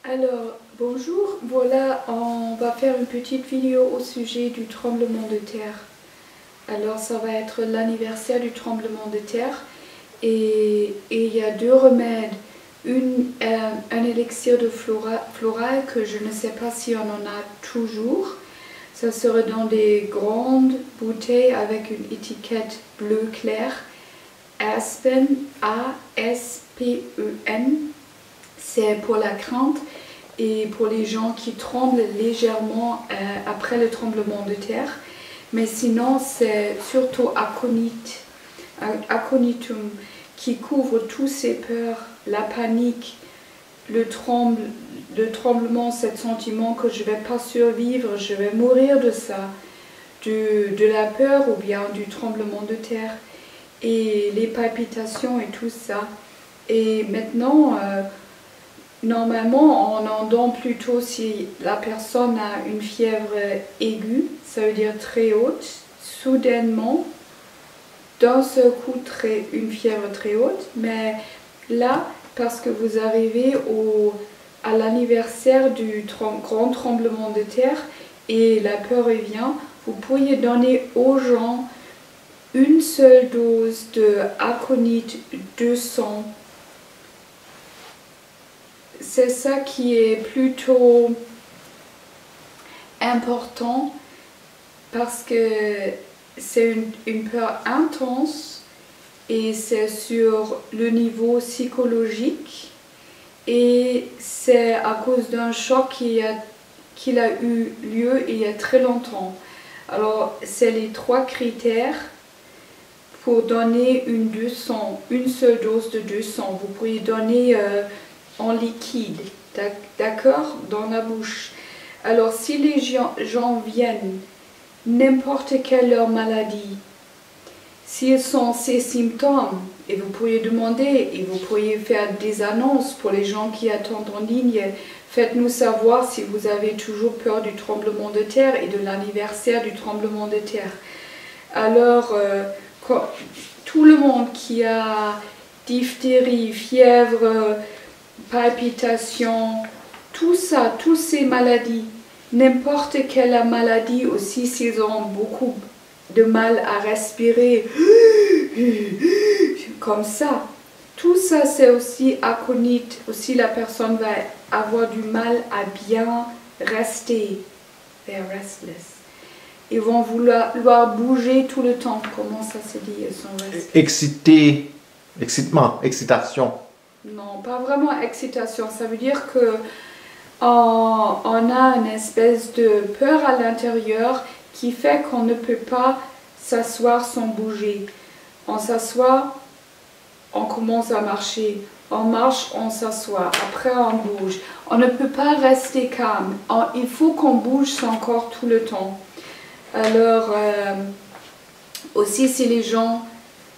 Alors, bonjour, voilà, on va faire une petite vidéo au sujet du tremblement de terre. Alors, ça va être l'anniversaire du tremblement de terre et il y a deux remèdes. Un élixir de floral que je ne sais pas si on en a toujours. Ça serait dans des grandes bouteilles avec une étiquette bleu clair. Aspen, A-S-P-E-N. C'est pour la crainte et pour les gens qui tremblent légèrement après le tremblement de terre. Mais sinon, c'est surtout aconitum qui couvre tous ces peurs, la panique, le tremblement, ce sentiment que je ne vais pas survivre, je vais mourir de ça, de la peur ou bien du tremblement de terre et les palpitations et tout ça. Et maintenant, normalement, on entend plutôt si la personne a une fièvre aiguë, ça veut dire très haute, soudainement, d'un seul coup une fièvre très haute, mais là, parce que vous arrivez à l'anniversaire du grand tremblement de terre et la peur revient, vous pourriez donner aux gens une seule dose de Aconite 200. C'est ça qui est plutôt important parce que c'est une peur intense et c'est sur le niveau psychologique et c'est à cause d'un choc qui a eu lieu il y a très longtemps. Alors c'est les trois critères pour donner une seule dose de 200. Vous pouvez donner en liquide, d'accord, dans la bouche. Alors si les gens viennent, n'importe quelle leur maladie, s'ils sont ces symptômes, et vous pourriez demander, et vous pourriez faire des annonces pour les gens qui attendent en ligne, faites-nous savoir si vous avez toujours peur du tremblement de terre et de l'anniversaire du tremblement de terre. Alors, tout le monde qui a diphtérie, fièvre, palpitations, tout ça, toutes ces maladies, n'importe quelle maladie aussi, s'ils ont beaucoup de mal à respirer, comme ça, tout ça c'est aussi aconite, aussi la personne va avoir du mal à bien rester, they're restless. Ils vont vouloir bouger tout le temps, comment ça se dit, ils sont restless. Excité, excitement, excitation. Non, pas vraiment excitation. Ça veut dire que on a une espèce de peur à l'intérieur qui fait qu'on ne peut pas s'asseoir sans bouger. On s'assoit, on commence à marcher. On marche, on s'assoit. Après, on bouge. On ne peut pas rester calme. Il faut qu'on bouge son corps tout le temps. Alors, aussi si les gens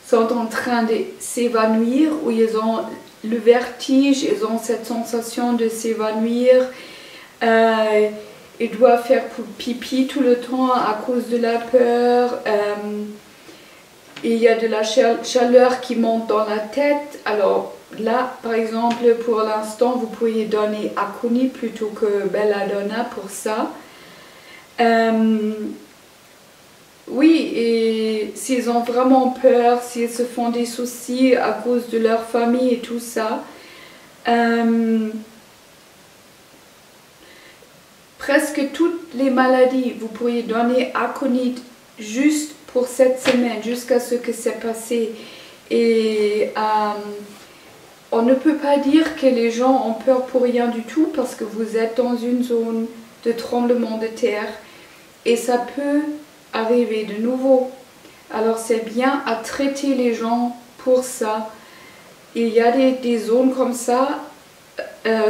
sont en train de s'évanouir ou ils ont le vertige, ils ont cette sensation de s'évanouir, ils doivent faire pipi tout le temps à cause de la peur, il y a de la chaleur qui monte dans la tête. Alors là, par exemple, pour l'instant, vous pourriez donner Aconite plutôt que Belladonna pour ça. Oui, et s'ils ont vraiment peur, s'ils se font des soucis à cause de leur famille et tout ça, presque toutes les maladies, vous pourriez donner Aconite juste pour cette semaine, jusqu'à ce que c'est passé. Et on ne peut pas dire que les gens ont peur pour rien du tout parce que vous êtes dans une zone de tremblement de terre et ça peut arriver de nouveau. Alors c'est bien à traiter les gens pour ça. Il y a des zones comme ça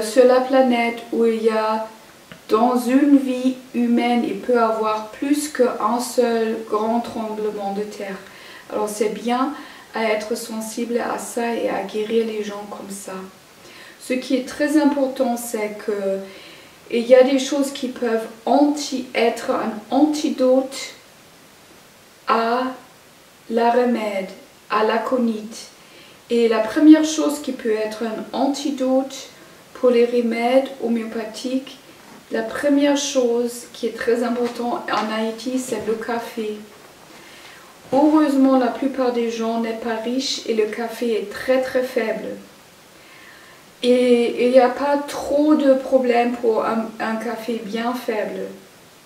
sur la planète où il y a, dans une vie humaine, il peut y avoir plus qu'un seul grand tremblement de terre. Alors c'est bien à être sensible à ça et à guérir les gens comme ça. Ce qui est très important, c'est que il y a des choses qui peuvent être un antidote à la remède, à l'aconite. Et la première chose qui peut être un antidote pour les remèdes homéopathiques, la première chose qui est très importante en Haïti, c'est le café. Heureusement, la plupart des gens n'est pas riche et le café est très très faible. Et il n'y a pas trop de problèmes pour un café bien faible,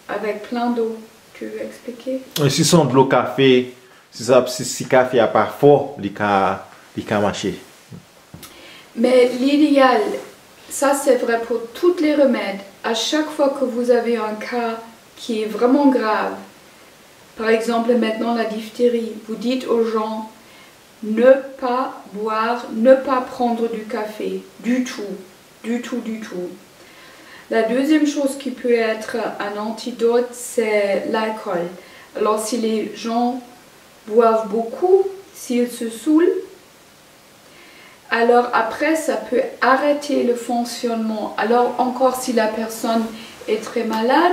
avec plein d'eau. Tu veux expliquer? Si son de l'eau café, si café a pas fort, il can marcher. Mais l'idéal, ça c'est vrai pour tous les remèdes. À chaque fois que vous avez un cas qui est vraiment grave, par exemple maintenant la diphtérie, vous dites aux gens ne pas boire, ne pas prendre du café, du tout, du tout, du tout. La deuxième chose qui peut être un antidote, c'est l'alcool. Alors si les gens boivent beaucoup, s'ils se saoulent, alors après ça peut arrêter le fonctionnement. Alors encore si la personne est très malade,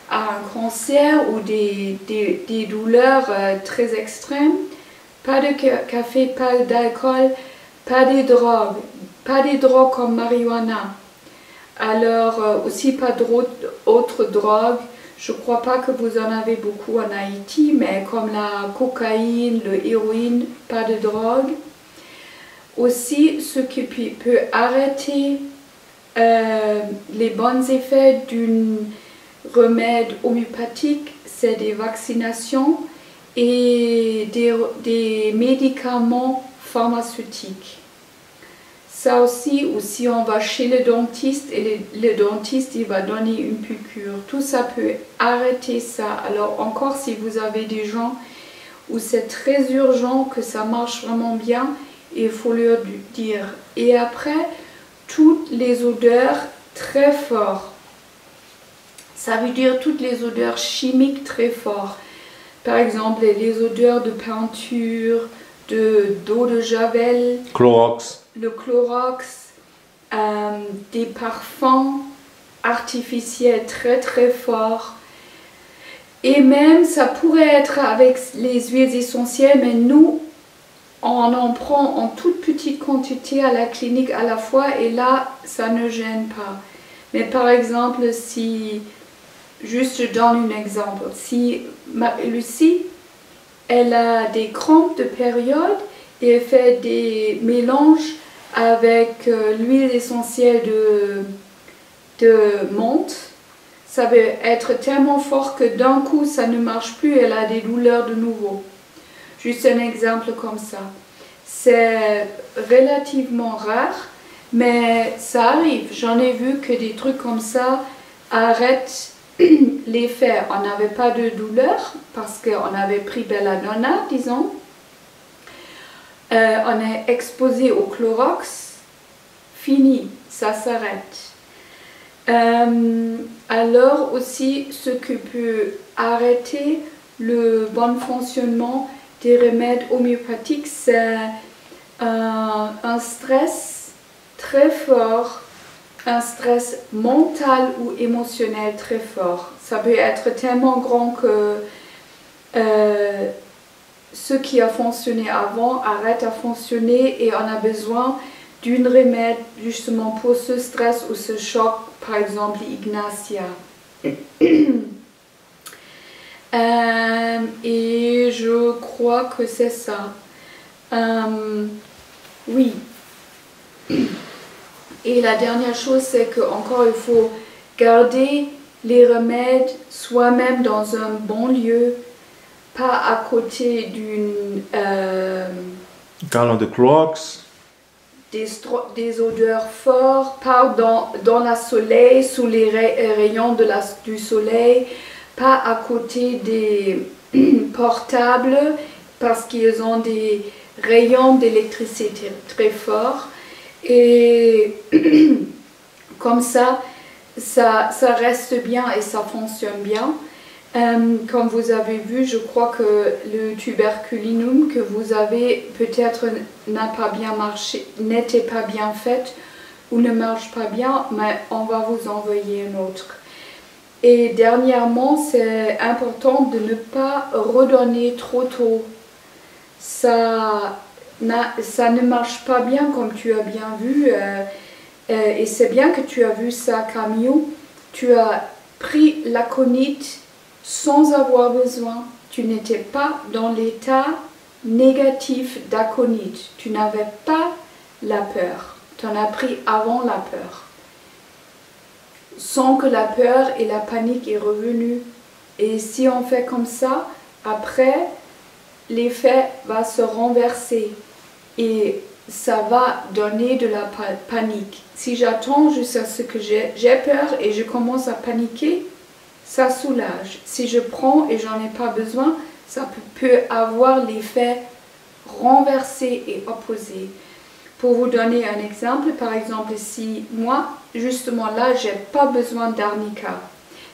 a un cancer ou des douleurs très extrêmes, pas de café, pas d'alcool, pas des drogues comme marijuana. Alors aussi pas d'autres drogues. Je ne crois pas que vous en avez beaucoup en Haïti, mais comme la cocaïne, le héroïne, pas de drogue. Aussi, ce qui peut arrêter les bons effets d'un remède homéopathique, c'est des vaccinations et des médicaments pharmaceutiques. Ça aussi, ou si on va chez le dentiste et le dentiste il va donner une piqûre, tout ça peut arrêter ça. Alors encore si vous avez des gens où c'est très urgent que ça marche vraiment bien, il faut leur dire. Et après, toutes les odeurs très fortes. Ça veut dire toutes les odeurs chimiques très fortes. Par exemple, les odeurs de peinture, d'eau de javel. Clorox. Le Clorox, des parfums artificiels très très forts. Et même, ça pourrait être avec les huiles essentielles, mais nous, on en prend en toute petite quantité à la clinique à la fois et là, ça ne gêne pas. Mais par exemple, si, juste je donne un exemple, si Lucie, elle a des crampes de période et elle fait des mélanges avec l'huile essentielle de menthe, ça va être tellement fort que d'un coup ça ne marche plus, elle a des douleurs de nouveau. Juste un exemple comme ça. C'est relativement rare, mais ça arrive. J'en ai vu que des trucs comme ça arrêtent l'effet. On n'avait pas de douleur parce qu'on avait pris belladonna, disons. On est exposé au Clorox, fini, ça s'arrête. Alors aussi, ce qui peut arrêter le bon fonctionnement des remèdes homéopathiques, c'est un stress très fort, un stress mental ou émotionnel très fort. Ça peut être tellement grand que ce qui a fonctionné avant arrête à fonctionner et on a besoin d'un remède justement pour ce stress ou ce choc, par exemple Ignacia. Et je crois que c'est ça. Oui. Et la dernière chose, c'est qu'encore il faut garder les remèdes soi-même dans un bon lieu, pas à côté d'une... Gallon de Clorox. Des odeurs fortes, pas dans le soleil, sous les rayons du soleil, pas à côté des portables parce qu'ils ont des rayons d'électricité très forts. Et comme ça reste bien et ça fonctionne bien. Comme vous avez vu, je crois que le tuberculinum que vous avez peut-être n'a pas bien marché, n'était pas bien fait ou ne marche pas bien, mais on va vous envoyer un autre. Et dernièrement, c'est important de ne pas redonner trop tôt. Ça ne marche pas bien comme tu as bien vu. Et c'est bien que tu as vu ça, Camille. Tu as pris l'aconite sans avoir besoin. Tu n'étais pas dans l'état négatif d'aconite. Tu n'avais pas la peur. Tu en as pris avant la peur. Sans que la peur et la panique est revenue. Et si on fait comme ça, après, l'effet va se renverser. Et ça va donner de la panique. Si j'attends jusqu'à ce que j'ai peur et je commence à paniquer, ça soulage. Si je prends et j'en ai pas besoin, ça peut avoir l'effet renversé et opposé. Pour vous donner un exemple, par exemple, si moi, justement là, j'ai pas besoin d'arnica.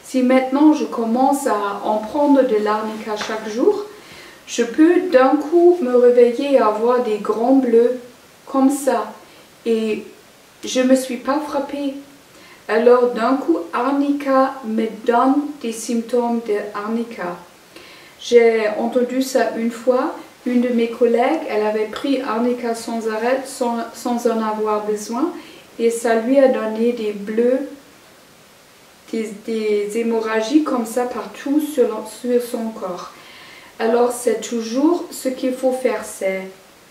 Si maintenant je commence à en prendre de l'arnica chaque jour, je peux d'un coup me réveiller et avoir des grands bleus comme ça. Et je ne me suis pas frappée. Alors d'un coup, arnica me donne des symptômes de arnica. J'ai entendu ça une fois. Une de mes collègues, elle avait pris arnica sans arrêt, sans en avoir besoin. Et ça lui a donné des bleus, des hémorragies comme ça partout sur son corps. Alors c'est toujours ce qu'il faut faire, c'est,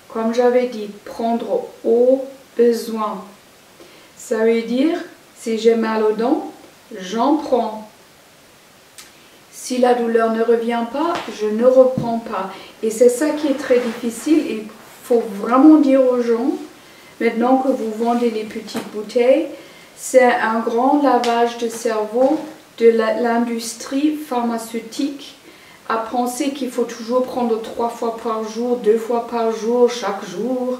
comme j'avais dit, prendre au besoin. Ça veut dire, si j'ai mal aux dents, j'en prends. Si la douleur ne revient pas, je ne reprends pas. Et c'est ça qui est très difficile. Il faut vraiment dire aux gens, maintenant que vous vendez les petites bouteilles, c'est un grand lavage de cerveau de l'industrie pharmaceutique à penser qu'il faut toujours prendre 3 fois par jour, 2 fois par jour, chaque jour.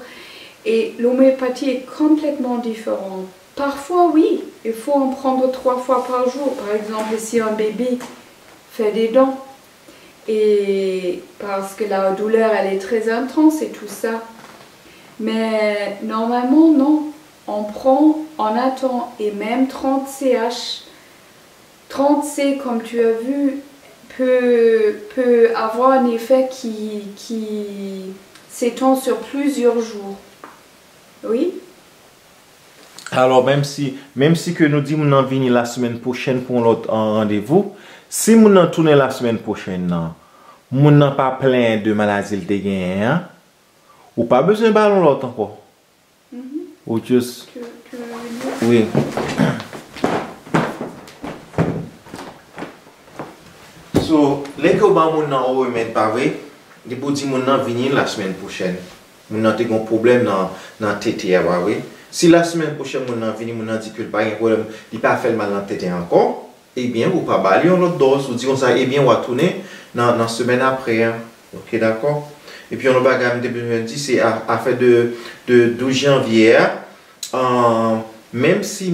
Et l'homéopathie est complètement différente. Parfois, oui, il faut en prendre 3 fois par jour. Par exemple, si un bébé fait des dents, et parce que la douleur, elle est très intense et tout ça. Mais normalement, non. On prend, on attend, et même 30 CH, 30 C, comme tu as vu, peut avoir un effet qui s'étend sur plusieurs jours. Oui? Alors, même si que nous disons nous venir la semaine prochaine pour l'autre rendez-vous, si nous n'en tourner la semaine prochaine, nous n'avons pas plein de maladies de gain, hein? Ou pas besoin de ballon l'autre encore? Ou juste... Oui. So, les que nous n'avons remettre pas vrai, les pour dire nous n'avons venir la semaine prochaine. Nous n'avons un problème dans la tête, oui. Si la semaine prochaine nous n'avons venir, nous n'avons dit que pas un problème, il n'a pas fait mal dans la tête encore. Eh bien, vous pas balayer l'autre dose, vous dites ça, eh bien, on va tourner dans la semaine après. Hein. Ok, d'accord? Et puis, on va regarder 2020, c'est à faire de 12 janvier. Même si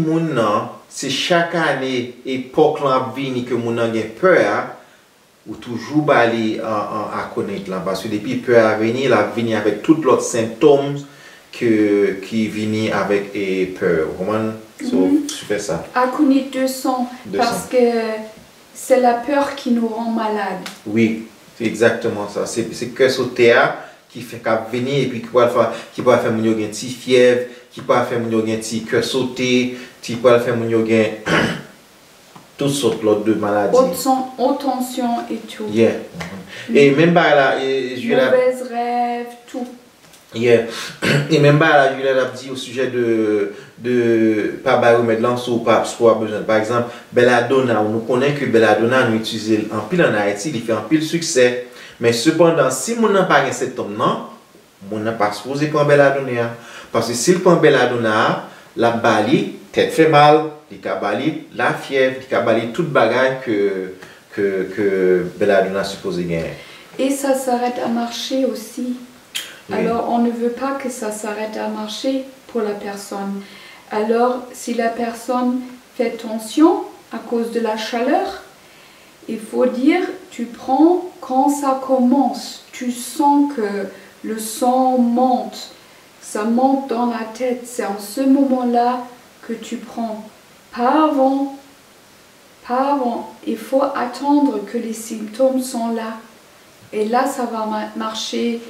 c'est chaque année, époque là, que mon a peur, ou toujours balayer à connaître là. Parce que depuis peur à venir, la venir avec tous les autres symptômes qui viennent avec peur. Comment? Je fais ça. Aconite 200, parce que c'est la peur qui nous rend malade. Oui, c'est exactement ça. C'est que ce théâtre qui fait qu'à venir et puis qui peut faire mon yoga une petite fièvre, qui peut faire mon yoga un petit cœur sauté, qui peut faire mon yoga toutes sortes de maladies. Haute tension et tout. Yeah. Et même pas là, mauvais rêves, tout. Yeah. Et même pas là, je l'ai dit au sujet de pas remettre l'anse ou pas besoin. Par exemple, belladonna, on nous connaît que belladonna nous utilise en pile en Haïti, il fait en pile succès. Mais cependant, si on n'a pas cet homme, non, on n'a pas supposé prendre belladonna. Parce que s'il prend belladonna, la balie, tête fait mal, il a bali la fièvre, il a bali toute bagaille que belladonna supposé gagner. Et ça s'arrête à marcher aussi. Oui. Alors, on ne veut pas que ça s'arrête à marcher pour la personne. Alors, si la personne fait tension à cause de la chaleur, il faut dire, tu prends quand ça commence. Tu sens que le sang monte. Ça monte dans la tête. C'est en ce moment-là que tu prends. Pas avant. Pas avant. Il faut attendre que les symptômes sont là. Et là, ça va marcher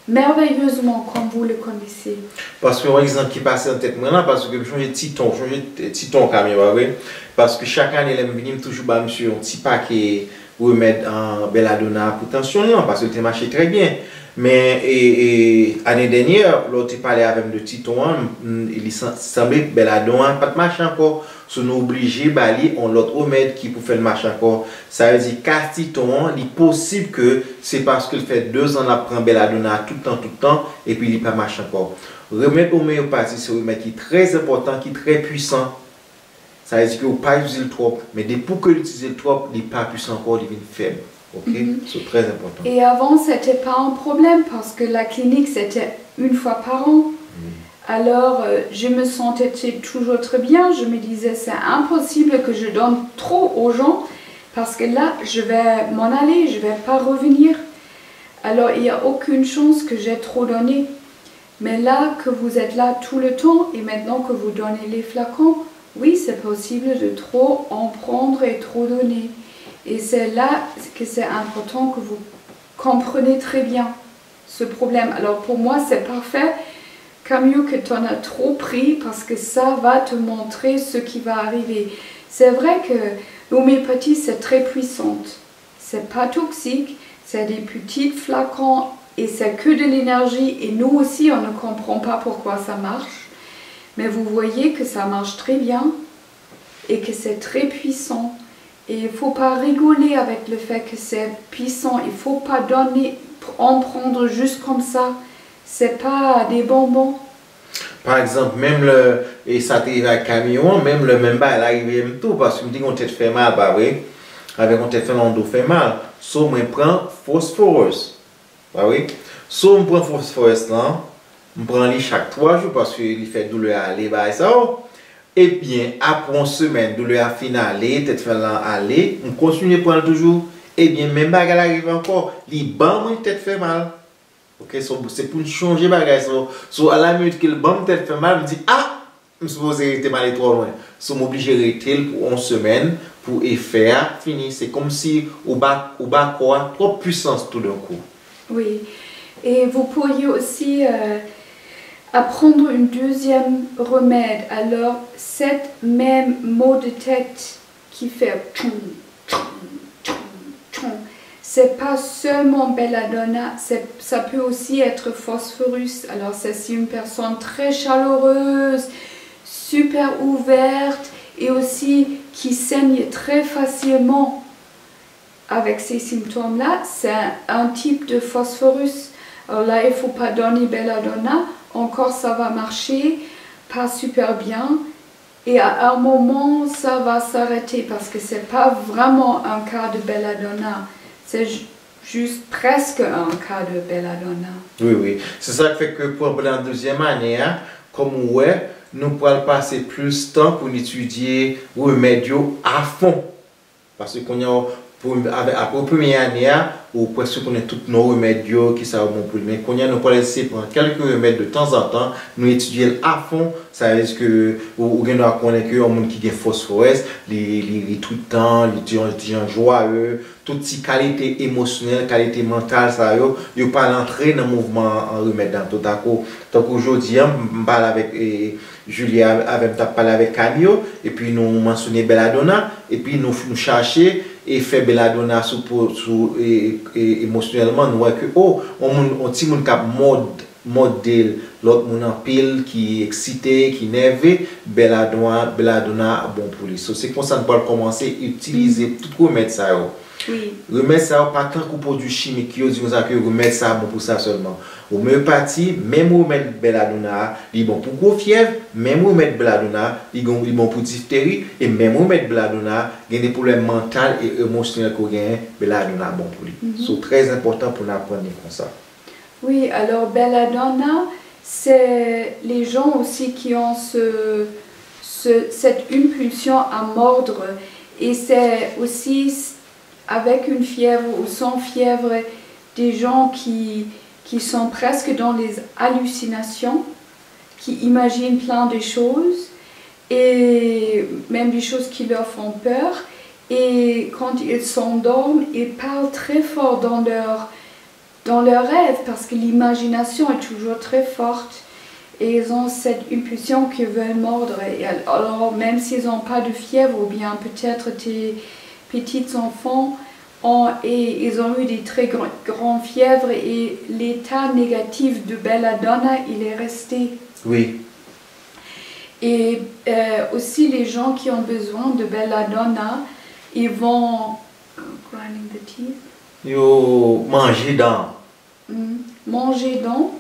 merveilleusement comme vous le connaissez. Parce que, par exemple, qui passe en tête maintenant, parce que je change de titon caméra, oui. Parce que chaque année, elle me vient toujours, bah, monsieur, un petit paquet remède en belladonna pour tension, parce que le marché très bien. Mais l'année dernière, l'autre parlait avec le titon, il semblait que belladonna pas de marché encore. Si nous obligés d'aller on l'autre remède qui pour faire le marché encore. Ça veut dire qu'à titon, il est possible que c'est parce qu'il fait 2 ans à prendre belladonna tout le temps, et puis il n'est pas marché encore. Remède homéopathie, c'est un remède qui est très important, qui est très puissant. Ça veut dire que vous ne pouvez pas utiliser le trop, mais dès pour que vous utilisez le trop, il n'est pas puissant encore, il devient faible. Ok, c'est très important. Et avant, ce n'était pas un problème parce que la clinique, c'était 1 fois par an. Alors, je me sentais toujours très bien. Je me disais, c'est impossible que je donne trop aux gens parce que là, je vais m'en aller, je ne vais pas revenir. Alors, il n'y a aucune chance que j'ai trop donné. Mais là, que vous êtes là tout le temps et maintenant que vous donnez les flacons, oui, c'est possible de trop en prendre et trop donner. Et c'est là que c'est important que vous comprenez très bien ce problème. Alors pour moi, c'est parfait, Camille, que tu en as trop pris parce que ça va te montrer ce qui va arriver. C'est vrai que l'homéopathie, c'est très puissante. C'est pas toxique, c'est des petits flacons et c'est que de l'énergie. Et nous aussi, on ne comprend pas pourquoi ça marche. Mais vous voyez que ça marche très bien et que c'est très puissant. Et il ne faut pas rigoler avec le fait que c'est puissant. Il ne faut pas en prendre juste comme ça. Ce n'est pas des bonbons. Par exemple, même et ça t'arrive à camion, même le même bas, elle arrive même tout, parce que me dit qu'on te fait mal, bah oui, avec on te fait l'endo fait mal. So, moi, je prends phosphorus. Bah oui. So, je prends phosphorus là, je prends lui chaque 3 jours parce qu'il fait douleur à aller, bah ça. Et bien, après une semaine, douleur à finale, peut-être fait aller, on continue à prendre toujours. Et bien, même bagarre arrive encore, les bancs peut-être fait mal. Ok, c'est pour changer bagarre. So, à la minute que le banc peut-être fait mal, je me dis, ah, je suis supposé rester mal trop loin. So, je suis obligé de rester pour une semaine pour faire fini. C'est comme si au bas quoi, trop puissance tout d'un coup. Oui, et vous pourriez aussi apprendre une deuxième remède. Alors, cette même mot de tête qui fait tchoum, tchoum, tchoum, tchoum, c'est pas seulement belladonna, ça peut aussi être phosphorus. Alors, c'est si une personne très chaleureuse, super ouverte et aussi qui saigne très facilement avec ces symptômes-là, c'est un type de phosphorus. Alors là, il ne faut pas donner belladonna. Encore, ça va marcher, pas super bien. Et à un moment, ça va s'arrêter parce que ce n'est pas vraiment un cas de belladonna. C'est juste presque un cas de belladonna. Oui, oui. C'est ça qui fait que pour la deuxième année, hein, comme ouais, nous pouvons passer plus de temps pour étudier les remèdes à fond. Parce qu'on a après la première année, ou presque qu'on a tous nos remèdes qui sont bons pour lui. Mais qu'on a nous pouvons laisser prendre quelques remèdes de temps en temps, nous étudier à fond. Ça veut dire que ou on doit connaître que monde qui a phosphorus, les tout le temps, les gens joyeux, toutes ces qualités émotionnelles, qualités mentales, ça yo pas l'entrer dans le mouvement en remède dans tout d'accord. Donc aujourd'hui, on parle avec Julia avait parlé avec Camille et puis nous mentionner belladonna et puis nous chercher et faire belladonna émotionnellement nous voyons que oh on petit monde cap modèle l'autre monde en pile qui est excité qui nerveux belladonna bon pour lui. C'est comme ça nous peut commencer à utiliser tout remède ça yo. Oui. Remède ça pas tant que produit chimique qui dit que remède ça bon pour ça seulement. Homéopathie, même remède belladonna, il bon pour gros fièvre, même remède belladonna, il bon pour diphtérie et même remède belladonna, il y a des problèmes mentaux et émotionnels qu'on gagne, belladonna bon pour lui. C'est très important pour nous apprendre comme ça. Oui, alors belladonna, c'est les gens aussi qui ont cette impulsion à mordre et c'est aussi avec une fièvre ou sans fièvre, des gens qui sont presque dans les hallucinations, qui imaginent plein de choses, et même des choses qui leur font peur. Et quand ils s'endorment, ils parlent très fort dans leur dans leurs rêves parce que l'imagination est toujours très forte et ils ont cette impulsion qu'ils veulent mordre. Et alors même s'ils n'ont pas de fièvre ou bien peut-être tes petits enfants ils ont eu des très grandes fièvres et l'état négatif de Belladonna il est resté. Oui. Et aussi les gens qui ont besoin de Belladonna, ils vont grinding the teeth. Yo manger dans. Manger dans.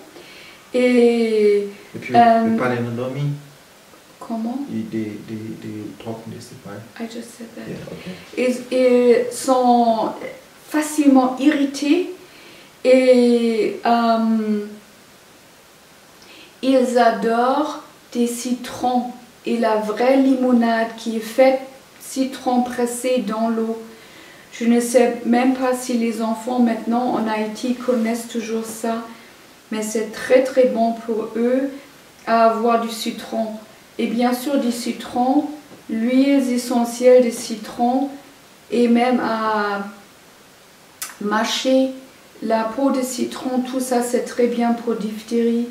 Et puis parler nous dormir. Comment? Des trop de c'est pas. I just said that. Yeah, okay. Ils sont facilement irrités et ils adorent des citrons et la vraie limonade qui est faite citron pressé dans l'eau. Je ne sais même pas si les enfants maintenant en Haïti connaissent toujours ça, mais c'est très très bon pour eux à avoir du citron. Et bien sûr du citron, l'huile essentielle de citron et même à mâcher la peau de citron, tout ça c'est très bien pour diphtérie.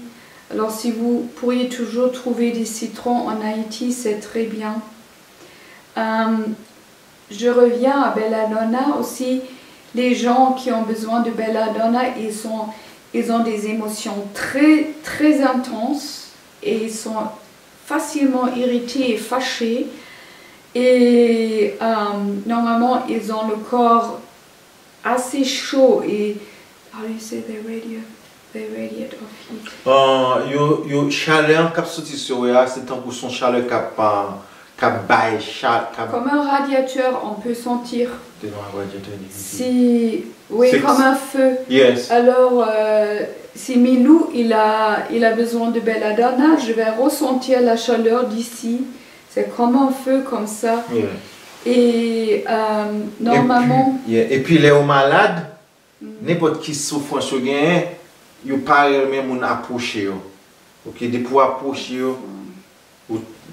Alors si vous pourriez toujours trouver des citrons en Haïti, c'est très bien. Je reviens à Belladonna aussi. Les gens qui ont besoin de Belladonna, ils ont des émotions très très intenses et ils sont facilement irrités et fâchés. Et normalement, ils ont le corps assez chaud et how do you say they radiate of heat. Yo chaleur cap sorti sur eux, c'est tant pour son chaleur cap bail comme un radiateur, on peut sentir. Si oui, comme un feu. Yes. Alors si Milou il a besoin de Belladonna, je vais ressentir la chaleur d'ici. C'est comme un feu comme ça. Yeah. Et normalement. Et puis les malades, n'importe qui souffre sur gain, il pas même on approcher. OK, de pouvoir approcher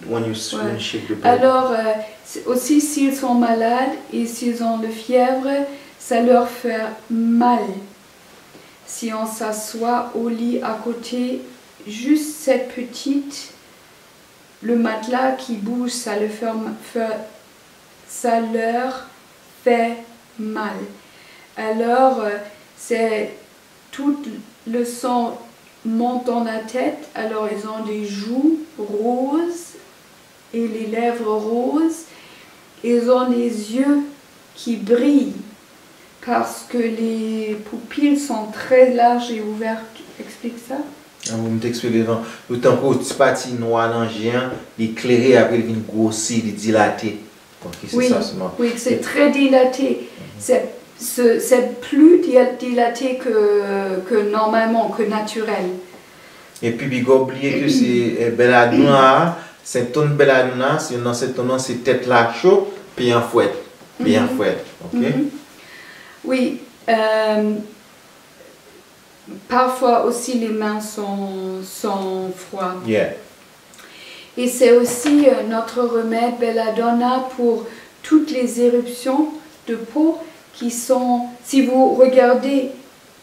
when you shake the bed. Alors aussi s'ils sont malades et s'ils ont de fièvre, ça leur fait mal. Si on s'assoit au lit à côté, juste cette petite, le matelas qui bouge, ça leur fait mal. Alors, c'est tout le sang monte dans la tête, alors ils ont des joues roses et les lèvres roses. Ils ont les yeux qui brillent parce que les pupilles sont très larges et ouvertes. Explique ça. Vous me t'expliquez le temps que tu parti noir dans géant, l'éclairé après il vient grossir, il dilaté. Oui, oui, c'est très dilaté. C'est plus dilaté que normalement, que naturel. Et puis il faut oublier que c'est Belladonna, c'est ton Belladonna, c'est tête là chaud, puis en fouette. Puis en fouette. OK? Oui. Parfois aussi les mains sont froides. Yeah. Et c'est aussi notre remède Belladonna pour toutes les éruptions de peau qui sont, si vous regardez,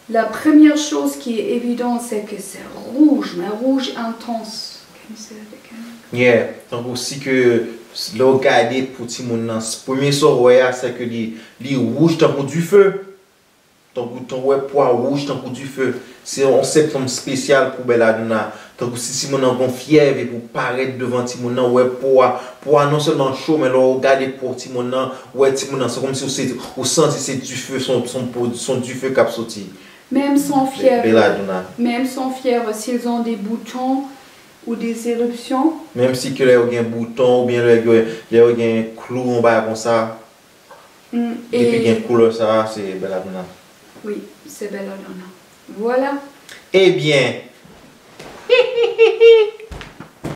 la première chose qui est évidente, c'est que c'est rouge, mais rouge intense. Can you say that again? Yeah. Donc aussi que le regarder pour tout le monde, le premier soir, c'est que les rouge tant du feu. Donc, ton poids rouge, tant du feu. C'est un symptôme spécial pour Belladonna. Donc, si mon a fièvre et pour paraître devant Timon, ouais, poids non seulement chaud, mais là, regardez pour Timon, ouais, Timon, c'est comme si vous sentez c'est du feu, son du feu qui a sorti. Même sans fièvre. Belladonna. Même sans fièvre, s'ils ont des boutons ou des éruptions. Même si il y a un bouton ou bien il y a un clou en bas comme ça. Et puis il y a une couleur, ça, c'est Belladonna. Oui, c'est Belladonna. Voilà. Eh bien,